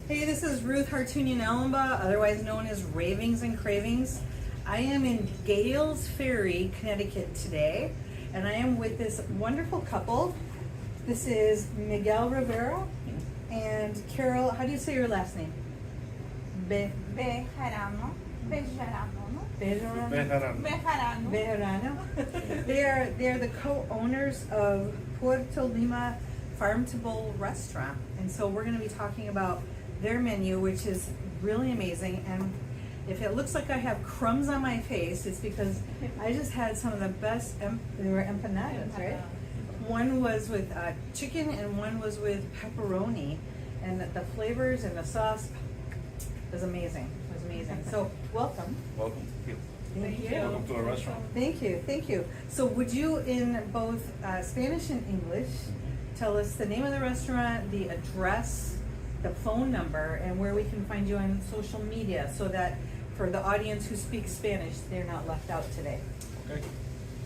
Hey, this is Ruth Hartunian Ellenba, otherwise known as Ravings and Cravings. I am in Gales Ferry, Connecticut today, and I am with this wonderful couple. This is Miguel Rivera and Carol, how do you say your last name? Bejarano. Bejarano. They are the co-owners of Puerto, Lima Farm to Bowl restaurant, and so we're going to be talking about their menu, which is really amazing. And if it looks like I have crumbs on my face, it's because I just had some of the best they were empanadas, right? One was with chicken and one was with pepperoni, and the flavors and the sauce was amazing. It was amazing. So welcome. Welcome. Thank you. Welcome to our restaurant. Thank you. Thank you. So would you, in both Spanish and English, tell us the name of the restaurant, the address, the phone number, and where we can find you on social media, so that for the audience who speaks Spanish, they're not left out today. Okay.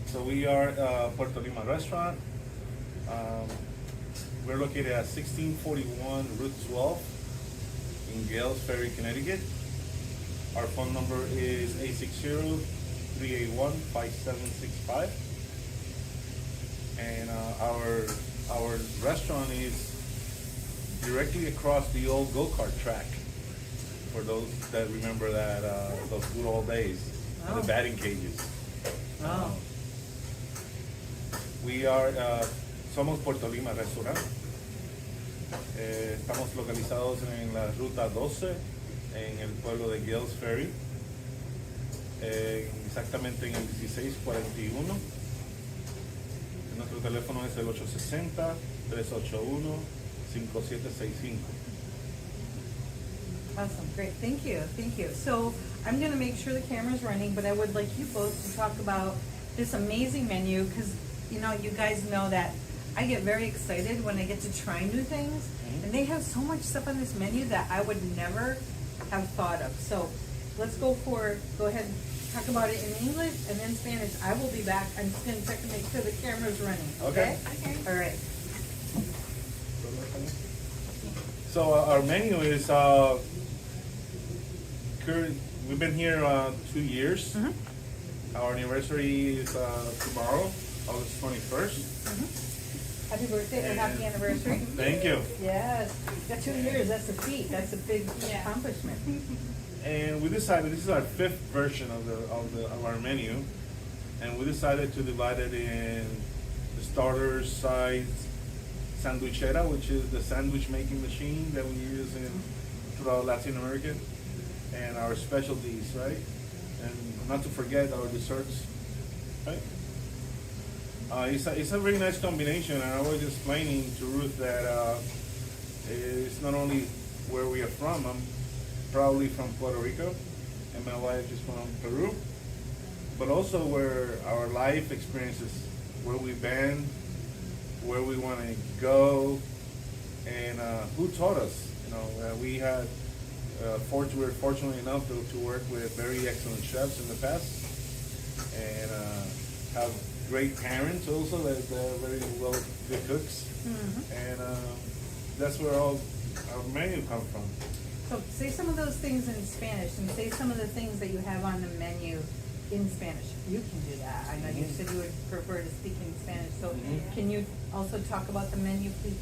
So we are Puerto Lima restaurant. We're located at 1641 Route 12 in Gales Ferry, Connecticut. Our phone number is 860-381-5765. And our restaurant is directly across the old go-kart track. For those that remember that those good old days, Oh. the batting cages. Oh. We are somos Puerto Lima Restaurant. Estamos localizados en la ruta 12 en el pueblo de Gales Ferry, exactamente en el 1641. Nuestro teléfono es el 860-381-5765. Awesome, great, thank you, thank you. So I'm gonna make sure the camera's running, but I would like you both to talk about this amazing menu, because you guys know that I get very excited when I get to try new things, and they have so much stuff on this menu that I would never have thought of. So let's go ahead, talk about it in English and then Spanish. I will be back. I'm just gonna check to make sure the camera's running. Okay? Okay. All right. So our menu is we've been here 2 years. Mhm. Our anniversary is tomorrow, August 21st. Happy birthday or happy anniversary. Thank you. Yes, got 2 years. That's a feat. That's a big Yeah. accomplishment. And we decided this is our 5th version of our menu, and we decided to divide it in the starters, sides, sandwichera, which is the sandwich making machine that we use throughout Latin America, and our specialties, right? And not to forget our desserts, right? It's a very nice combination, and I was explaining to Ruth that it's not only where we are from. I'm probably from Puerto Rico, and my wife is from Peru, but also where our life experiences, where we've been, where we want to go, and who taught us. We had we were fortunate enough to work with very excellent chefs in the past, and have great parents also that are very well good cooks, and that's where all our menu comes from. So say some of those things in Spanish, and say some of the things that you have on the menu in Spanish. You can do that. I know you said you would prefer to speak in Spanish. So can you also talk about the menu, please?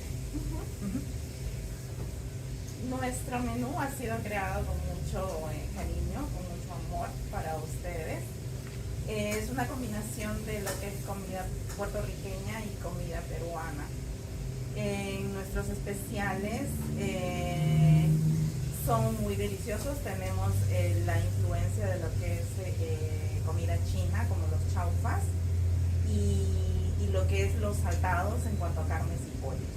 Nuestro menú ha sido creado con mucho cariño, con mucho amor para ustedes. Es una combinación de lo que es comida puertorriqueña y comida peruana. Nuestros especiales son muy deliciosos. Tenemos la influencia de lo que es comida china, como los chaufas, y lo que es los saltados en cuanto a carnes y pollos.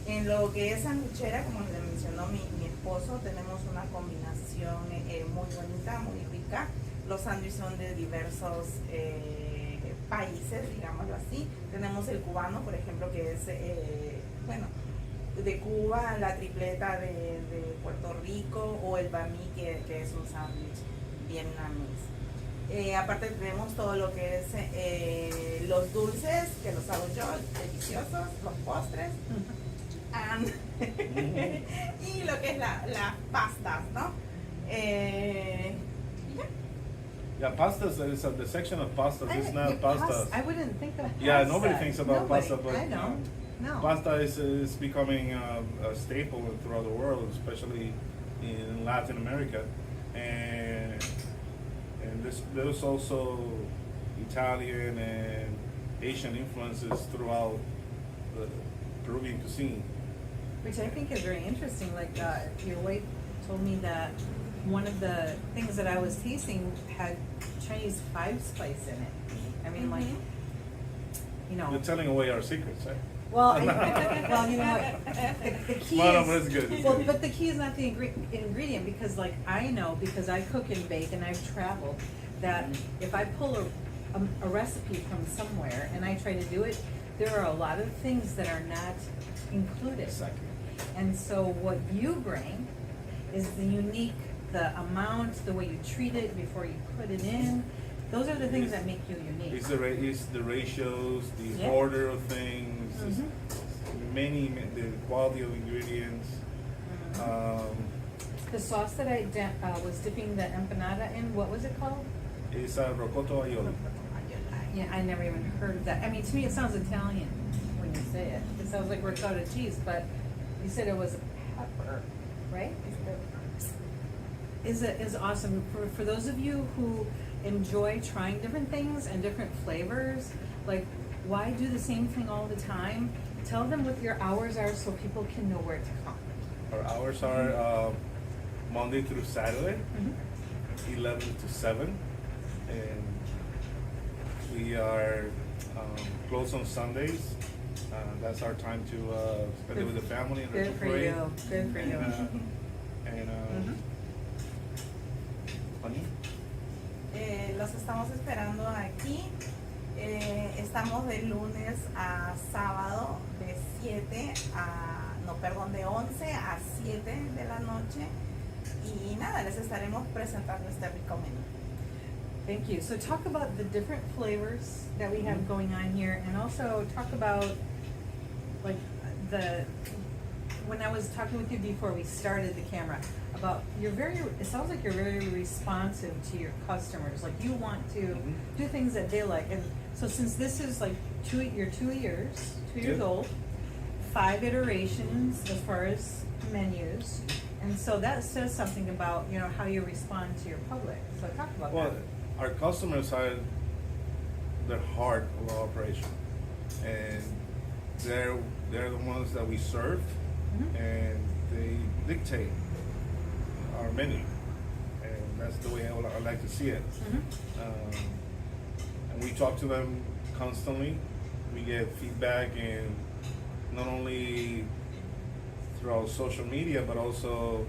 En lo que es sanduchera, como le mencionó mi esposo, tenemos una combinación muy bonita, muy rica. Los sándwiches son de diversos países, digámoslo así. Tenemos el cubano, por ejemplo, que es, de Cuba, la tripleta de Puerto Rico, o el bami, que es un sándwich vietnamés. Aparte tenemos todo lo que es los dulces, que los hago yo, deliciosos, los postres. and y lo que es las pastas, ¿no? Y ya. Yeah, pastas. There is the section of pastas. It's not pastas. I wouldn't think of pasta. Yeah, nobody thinks about pasta, but I don't. No. pasta is becoming a staple throughout the world, especially in Latin America, and there's also Italian and Asian influences throughout the Peruvian cuisine. Which I think is very interesting. Like your wife told me that one of the things that I was tasting had Chinese 5-spice in it. I mean, like, you know. You're telling away our secrets, right? Well, well, you know what? The key Well, no, is, but it's good, it's well, good. but the key is not the ingredient, because, like, I know, because I cook and bake and I've traveled, that if I pull a recipe from somewhere and I try to do it, there are a lot of things that are not included. Exactly. And so what you bring is the unique, the amount, the way you treat it before you put it in. Those are the things that make you unique. It's the ratios, the Yeah. order of things, it's Mhm. the quality of ingredients. The sauce that I was dipping the empanada in, what was it called? It's rocoto aioli. Yeah, I never even heard of that. I mean, to me, it sounds Italian when you say it. It sounds like ricotta cheese, but you said it was a pepper, right? Is awesome. For those of you who enjoy trying different things and different flavors, like, why do the same thing all the time? Tell them what your hours are so people can know where to come. Our hours are Monday through Saturday, 11 to 7, and we are closed on Sundays. That's our time to spend it with the family and Good for recuperate. you. Good for you. And honey? Los estamos esperando aquí. Estamos de lunes a sábado de 11 a 7 de la noche. Y nada, les estaremos presentando este rico menú. Thank you. So talk about the different flavors that we have going on here, and also talk about, like, when I was talking with you before we started the camera, about it sounds like you're very responsive to your customers. Like, you want to do things that they like. And so since this is like you're 2 years Yeah. old, 5 iterations as far as menus. And so that says something about, you know, how you respond to your public. So talk about Well, that. our customers are the heart of our operation, and they're the ones that we serve, and they dictate our menu, and that's the way I like to see it. And we talk to them constantly. We get feedback, and not only through social media, but also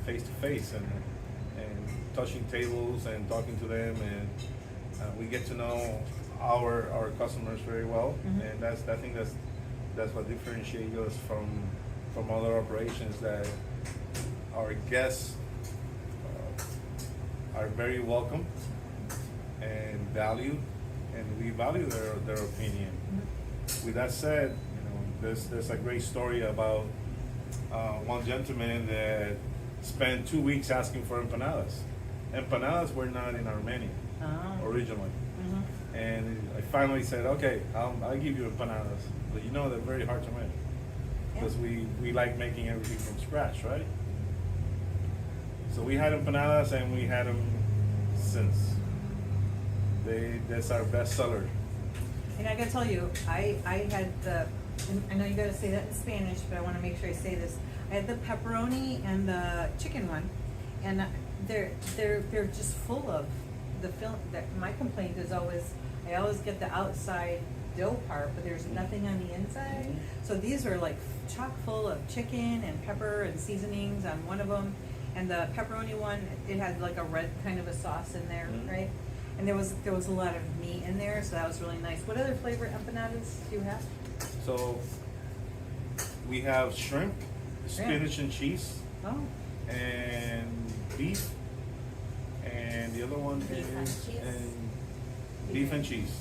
face to face, and touching tables and talking to them, and we get to know our customers very well, and I think that's what differentiates us from other operations. That our guests are very welcome and valued, and we value their opinion. With that said, there's a great story about one gentleman that spent 2 weeks asking for empanadas. Empanadas were not in our menu originally. And I finally said, okay, I'll give you empanadas, but they're very hard to make, because we like making everything from scratch, right? So we had empanadas, and we had them since. That's our best seller. And I gotta tell you, I had I know you gotta say that in Spanish, but I wanna make sure I say this. I had the pepperoni and the chicken one, and they're just full of the film. My complaint is always, I always get the outside dough part, but there's nothing on the inside. So these are like chock full of chicken and pepper and seasonings on one of them, and the pepperoni one, it had like a red kind of a sauce in there, right? And there was a lot of meat in there, so that was really nice. What other flavor empanadas do you have? So we have shrimp, spinach and cheese, Oh, and beef, and the other one Beef and is cheese. beef and cheese.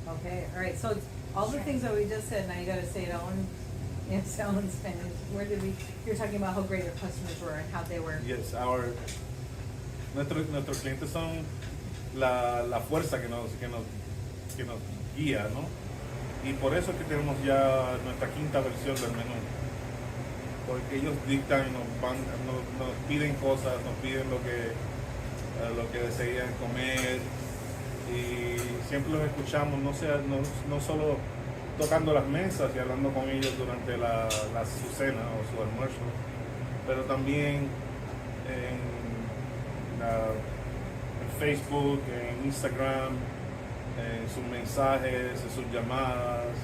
okay, all right. So it's all the things that we just said. Now you got to say it all in Yeah, sell in Spanish. Where did we? You're talking about how great your customers were and how they were. Yes, nuestros clientes son la fuerza que nos guía, ¿no? Y por eso es que tenemos ya nuestra quinta versión del menú. Porque ellos dictan, nos piden cosas, nos piden lo que desean comer. Y siempre los escuchamos, no solo tocando las mesas y hablando con ellos durante su cena o su almuerzo, pero también en Facebook, en Instagram, en sus mensajes, en sus llamadas.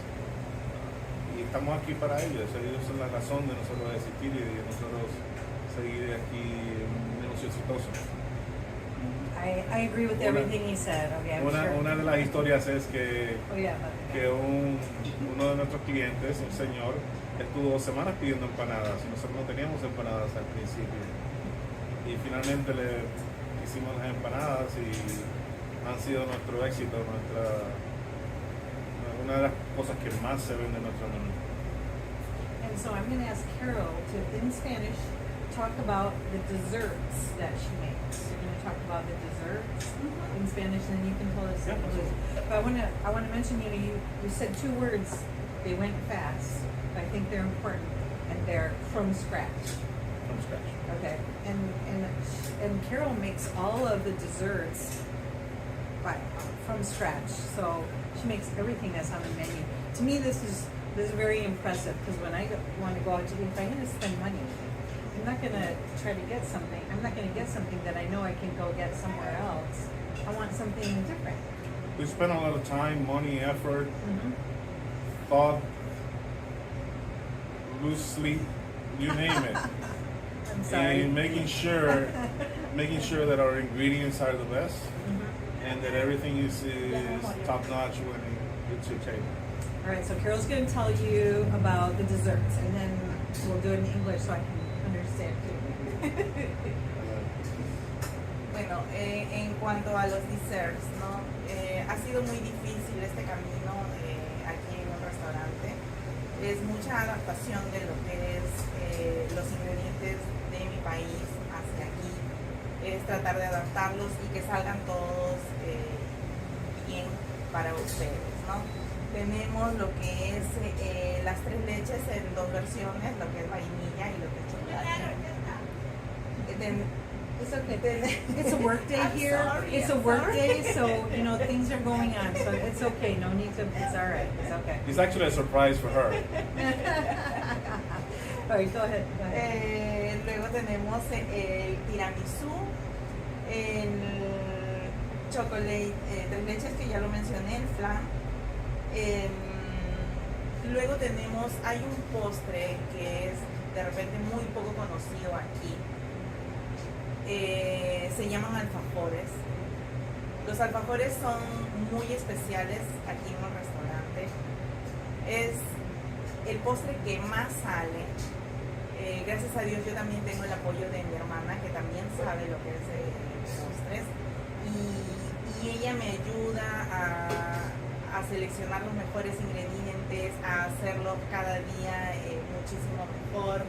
Y estamos aquí para ellos son la razón de nosotros existir y de nosotros seguir aquí en un negocio exitoso. I agree with everything he said. Okay, I'm sure. Una de las historias es que Oh, yeah, que uno de nuestros clientes, un señor, estuvo 2 semanas pidiendo empanadas y nosotros no teníamos empanadas al principio. Y finalmente le hicimos las empanadas y han sido nuestro éxito, una de las cosas que más se vende en nuestro menú. And so I'm going to ask Carol to, in Spanish, talk about the desserts that she makes. You're going to talk about the desserts in Spanish, and then you can tell us in English. But I want to mention, you said 2 words. They went fast, but I think they're important, and they're from scratch. From scratch. Okay, and Carol makes all of the desserts from scratch. So she makes everything that's on the menu. To me, this is very impressive because when I want to go out to eat, if I'm going to spend money, I'm not going to try to get something. I'm not going to get something that I know I can go get somewhere else. I want something different. We spend a lot of time, money, effort, thought, lose sleep, you name it. I'm sorry. And making sure that our ingredients are the best and that everything is top notch when it's your table. All right, so Carol's going to tell you about the desserts, and then we'll do it in English so I can understand too. Bueno, en cuanto a los desserts, ¿no? Ha sido muy difícil este camino aquí en un restaurante. Es mucha adaptación de lo que es los ingredientes de mi país hacia aquí. Es tratar de adaptarlos y que salgan todos bien para ustedes, ¿no? Tenemos lo que es las 3 leches en 2 versiones, lo que es vainilla y lo que es chocolate. It's okay. It's a work day I'm here. sorry, It's a I'm work sorry. day, so things are going on. So it's okay. No need to. It's all right. It's okay. It's actually a surprise for her. All right, go ahead. Luego tenemos el tiramisú, el chocolate 3 leches que ya lo mencioné, el flan. Luego hay un postre que es de repente muy poco conocido aquí. Se llaman alfajores. Los alfajores son muy especiales aquí en el restaurante. Es el postre que más sale. Gracias a Dios yo también tengo el apoyo de mi hermana que también sabe lo que es postres y ella me ayuda a seleccionar los mejores ingredientes, a hacerlo cada día muchísimo mejor.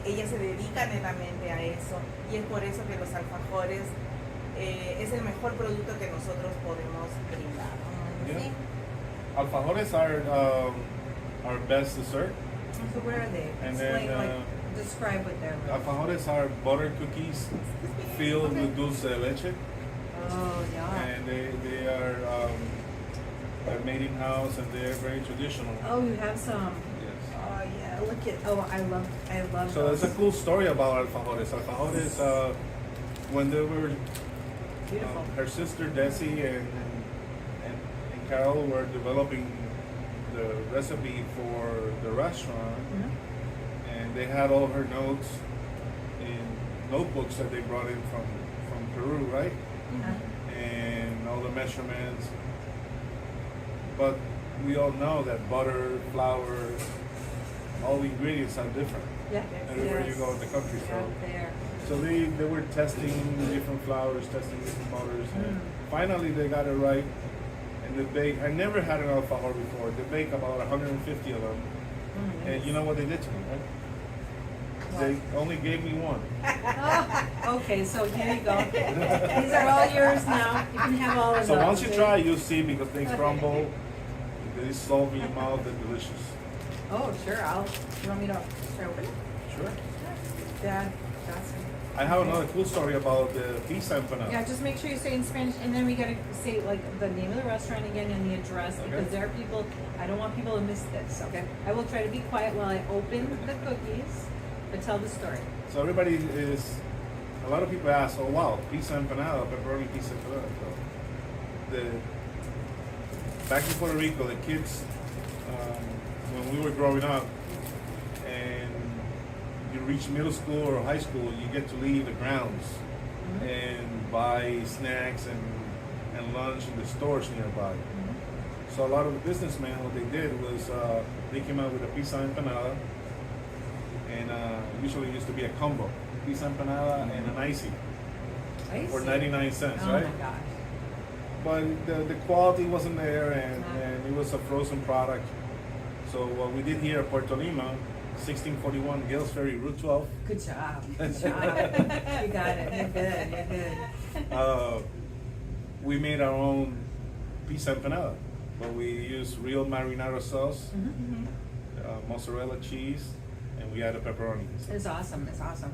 Ella se dedica netamente a eso y es por eso que los alfajores es el mejor producto que nosotros podemos brindar. Yeah. ¿Sí? Alfajores are our best dessert. So what are they? And Explain, then, describe what they're. Alfajores are butter cookies filled with dulce de leche. Oh, yeah. And they are they're made in house and they're very traditional. Oh, you have some. Yes. Oh, yeah. Look at. Oh, I love. So those. there's a cool story about alfajores. Alfajores, when they were Beautiful. her sister Desi and Carol were developing the recipe for the restaurant, and they had all her notes in notebooks that they brought in from Peru, right? And all the measurements. But we all know that butter, flour, all the ingredients are different Yeah. everywhere you go in the country. So they were testing different flours, testing different butters, and finally they got it right. And they bake. I never had an alfajor before. They bake about 150 of them And you know what they did to me, right? They only gave me one. Oh, okay, so here you go. These are all yours now. You can have all of So those. once you try, you'll see because they crumble, they dissolve in your mouth, they're delicious. Oh, sure. You want me to try open it? Sure. Dad, that's I have another cool story about the pizza empanada. Yeah, just make sure you say in Spanish, and then we gotta say like the name of the restaurant again and the address because there are people. I don't want people to miss this. Okay, I will try to be quiet while I open the cookies, but tell the story. So everybody is, a lot of people ask, oh wow, pizza empanada, pepperoni pizza empanada. So back in Puerto Rico, the kids, when we were growing up, and you reach middle school or high school, you get to leave the grounds and buy snacks and lunch in the stores nearby. So a lot of the businessmen, what they did was they came out with a pizza empanada, and usually it used to be a combo, pizza empanada and an icy for 99 cents, Oh right? my gosh. But the quality wasn't there, and it was a frozen product. So what we did here at Puerto Lima, 1641 Gales Ferry, Route 12. Good job. Good job. You got it. You're good. You're good. We made our own pizza empanada, but we used real marinara sauce, mozzarella cheese, and we added pepperoni. It's awesome. It's awesome.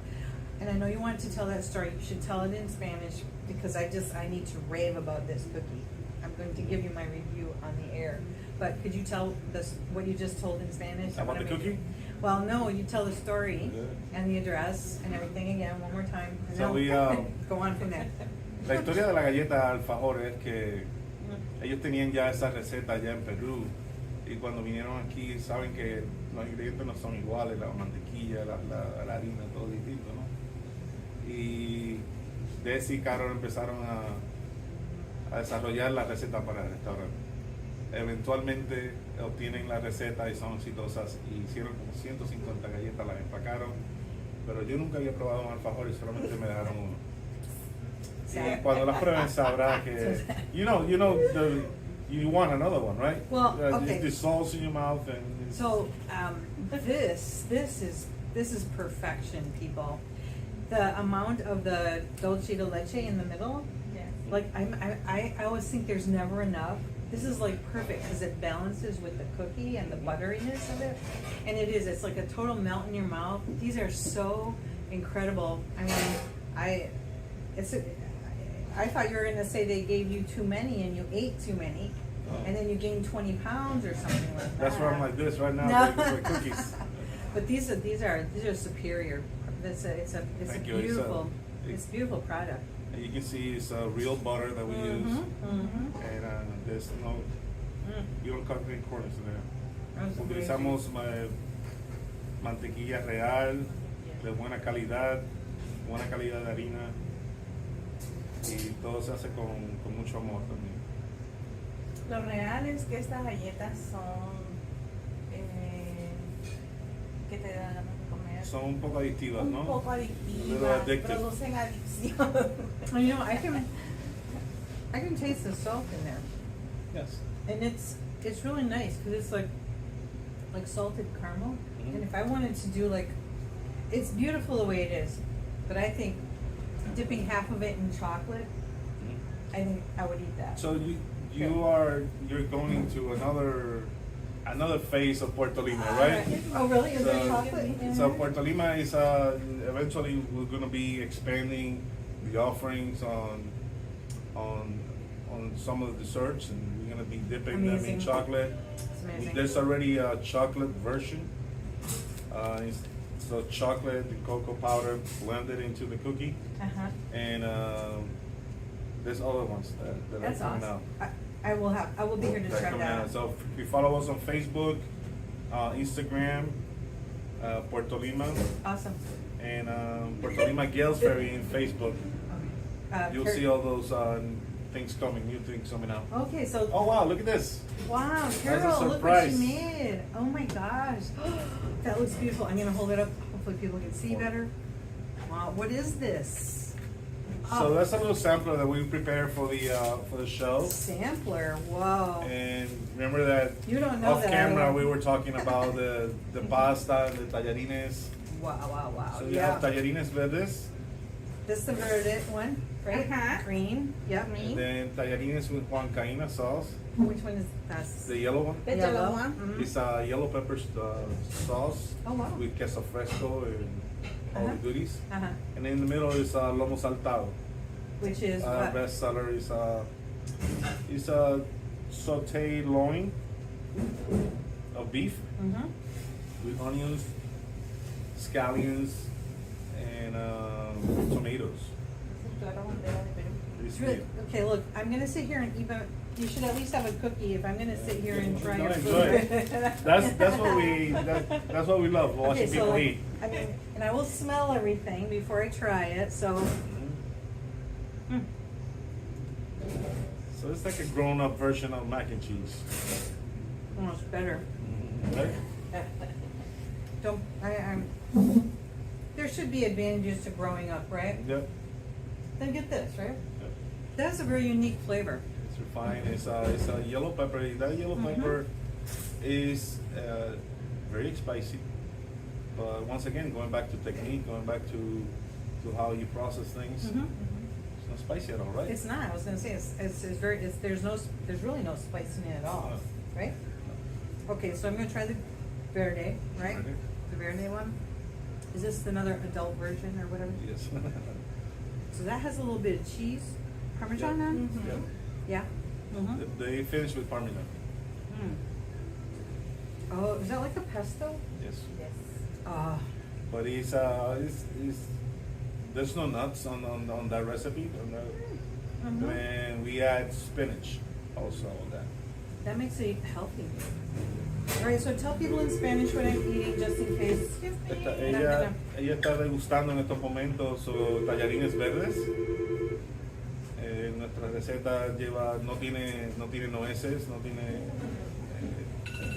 And I know you wanted to tell that story. You should tell it in Spanish because I need to rave about this cookie. I'm going to give you my review on the air. But could you tell this what you just told in Spanish? About the cookie? Well, no, you tell the story Yeah. and the address and everything again one more time. And So then we, go on from there. La historia de la galleta alfajor es que ellos tenían ya esa receta ya en Perú y cuando vinieron aquí saben que los ingredientes no son iguales, la mantequilla, la harina, todo distinto, ¿no? Y Desi y Carol empezaron a desarrollar la receta para el restaurante. Eventualmente obtienen la receta y son exitosas y hicieron como 150 galletas, las empacaron, pero yo nunca había probado un alfajor y solamente me dejaron uno. Y cuando las prueben sabrá que you want another one, right? Well, okay. It dissolves in your mouth and it's, So this is perfection, people. The amount of the dulce de leche in the middle, Yes. like I always think there's never enough. This is like perfect because it balances with the cookie and the butteriness of it, and it is. It's like a total melt in your mouth. These are so incredible. I mean, I thought you were gonna say they gave you too many and you ate too many, and then you gained 20 pounds or something like that. that's why I'm like this right now. No. Like cookies. But these are superior. It's a Thank you. beautiful beautiful product. And you can see it's real butter that we use, and there's no, you don't cut any corners in there. That's Utilizamos mantequilla real, de buena calidad de harina, y todo se hace con mucho amor también. Lo real es que estas galletas son que te dan ganas de comer. Son un poco adictivas, ¿no? Un poco A little adictivas, addictive. producen adicción. Oh, you know, I can taste the salt in there, Yes. and it's really nice because it's like salted caramel. Mhm. And if I wanted to do it's beautiful the way it is, but I think dipping half of it in chocolate, I think I would eat that. So you're going to another phase of Puerto Lima, right? Oh, really? Is there So- chocolate in So there? Puerto Lima is eventually we're going to be expanding the offerings on some of the desserts, and we're going to be dipping them Amazing. in chocolate. It's amazing. There's already a chocolate version. So chocolate and cocoa powder blended into the cookie, Uh-huh. and there's other ones that That's are coming awesome. out. I will be here to That are try coming that. out. So if you follow us on Facebook, Instagram, Puerto Lima, Awesome. and Puerto Lima Gales Ferry in Facebook, you'll see all those things coming, new things coming out. Okay, so Oh wow, look at this. wow, a Carol, look what she surprise. made. Oh my gosh. That looks beautiful. I'm gonna hold it up. Hopefully people can see better. Wow, what is this? So that's a little sampler that we prepared for the show. Sampler, whoa. And remember that You don't know off that I camera have- we were talking about the pasta and the tallarines. Wow. So you Yeah. have tallarines verdes, This is the verdant one, right? Uh-huh. Green, yep. and then tallarines with huancaína sauce. Which one is that? The yellow one. The yellow one. Mhm. It's a yellow pepper sauce Oh, wow. with queso fresco and all Uh-huh. the goodies. Uh-huh. And in the middle is lomo saltado. Which is Our what? best seller is a sauteed loin of beef Mm-hmm. with onions, scallions, and tomatoes. It's It's really, good. okay, look, I'm gonna sit here and eat, but you should at least have a cookie if I'm gonna sit here and try No, your enjoy food. it. That's what we love, watching Okay, so people like, eat. I mean, and I will smell everything before I try it, so. Mm. So it's like a grown-up version of mac and cheese. Almost better. Right? Don't, I'm, there should be advantages to growing up, right? Yep. Then get this, right? Yep. That's a very unique flavor. It's refined. It's a yellow pepper. That yellow Mhm. pepper is very spicy. But once again, going back to technique, going back to how you process things, Mhm. it's not spicy at all, right? It's not, I was gonna say, it's very, there's really no spice in it at all, right? Okay, so I'm gonna try the verde, right? Verde. The verde one. Is this another adult version or whatever? Yes. So that has a little bit of cheese, Parmesan on? Mhm. Yep. Yeah? Mm-hmm. They finish with Parmesan. Mm. Oh, is that like a pesto? Yes. Yes. Ah, But it's there's no nuts on that recipe. mhm. And we add spinach also on that. That makes it healthy. Alright, so tell people in Spanish what I'm eating just in case. Ella está degustando en estos momentos sus tallarines verdes. Nuestra receta no tiene nueces, no tiene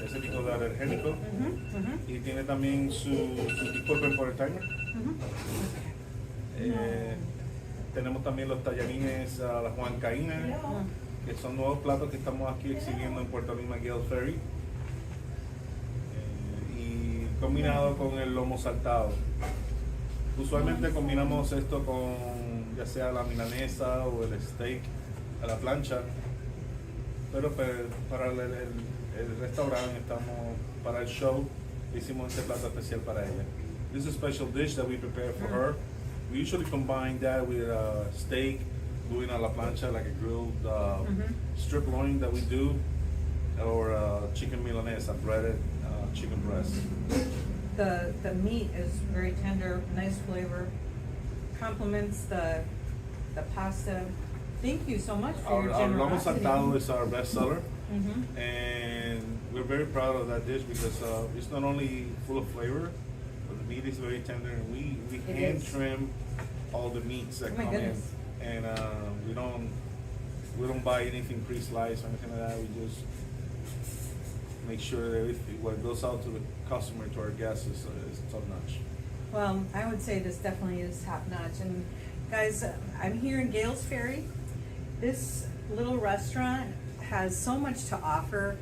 ese tipo de alergénico. Mhm, mhm, Y tiene también disculpen por el timer. mhm. Tenemos también los tallarines a la huancaína, Mm. que son nuevos platos que estamos aquí exhibiendo en Puerto Lima Gale Ferry. Y combinado con el lomo saltado. Usualmente combinamos esto con ya sea la milanesa o el steak a la plancha, pero para el restaurante para el show hicimos este plato especial para ella. This is a special dish that we prepare for her. We usually combine that with steak, doing a la plancha, like a grilled strip loin that we do, or chicken milanesa, breaded chicken breast. The meat is very tender, nice flavor, complements the pasta. Thank you so much for your Our lomo generosity. saltado is our best seller, Mhm. and we're very proud of that dish because it's not only full of flavor, but the meat is very tender, and we It hand is. trim all the meats that Oh my come goodness. in, and we don't buy anything pre-sliced or anything like that. We just make sure that everything what goes out to the customer, to our guests, is top notch. Well, I would say this definitely is top notch. And guys, I'm here in Gales Ferry. This little restaurant has so much to offer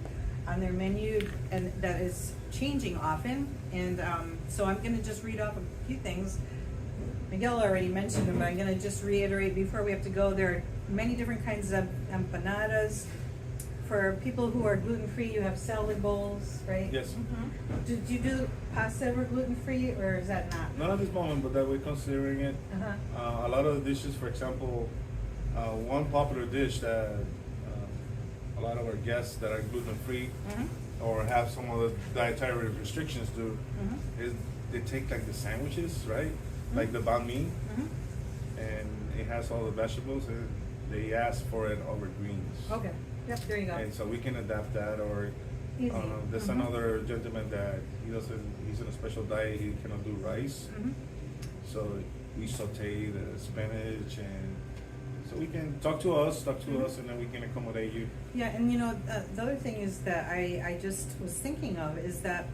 on their menu, and that is changing often. And so I'm going to just read off a few things. Miguel already mentioned them, but I'm going to just reiterate before we have to go. There are many different kinds of empanadas. For people who are gluten-free, you have salad bowls, right? Yes. Did you do pasta ever gluten-free, or is that not? Not at this moment, but that we're considering it. Uh-huh. A lot of the dishes, for example, one popular dish that a lot of our guests that are gluten-free Mhm. or have some of the dietary restrictions do Mhm. is they take like the sandwiches, right? Like the banh mi, Mhm. and it has all the vegetables, and they ask for it over greens. Okay, yep, there you go. And so we can adapt that, or Easy. there's Mhm. another gentleman that he's in a special diet, he cannot do rice. Mhm. So we saute the spinach, and so we can talk to us, and then we can accommodate you. Yeah, and the other thing is that I just was thinking of is that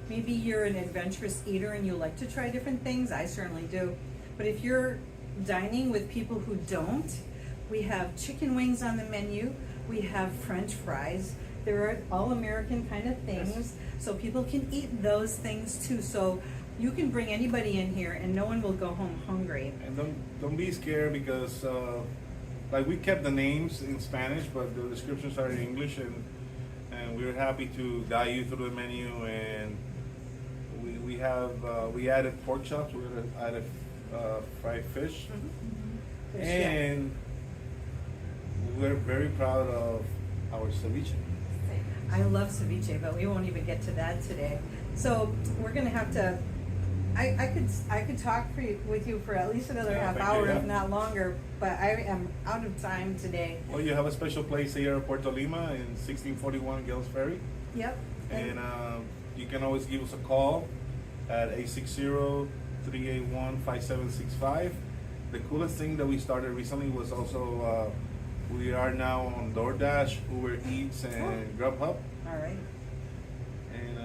maybe you're an adventurous eater and you like to try different things. I certainly do. But if you're dining with people who don't. We have chicken wings on the menu. We have French fries. There are all American kind of things, so people can eat those things too. So you can bring anybody in here, and no one will go home hungry. And don't be scared because like we kept the names in Spanish, but the descriptions are in English, and we're happy to guide you through the menu. And we added pork chops, we added fried fish, and we're very proud of our ceviche. I love ceviche, but we won't even get to that today. So we're gonna have to. I could talk with you for at least another Yeah, half thank hour, you, yeah. if not longer. But I am out of time today. Well, you have a special place here at Puerto Lima in 1641 Gales Ferry, Yep. and you can always give us a call at 860-381-5765. The coolest thing that we started recently was also we are now on DoorDash, Uber Eats, and Grubhub. All right. And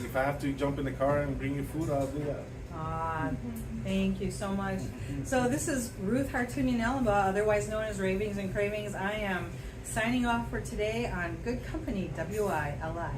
if I have to jump in the car and bring you food, I'll do that. Thank you so much. So this is Ruth Hartunian Ellenbaugh, otherwise known as Ravings and Cravings. I am signing off for today on Good Company, WILI.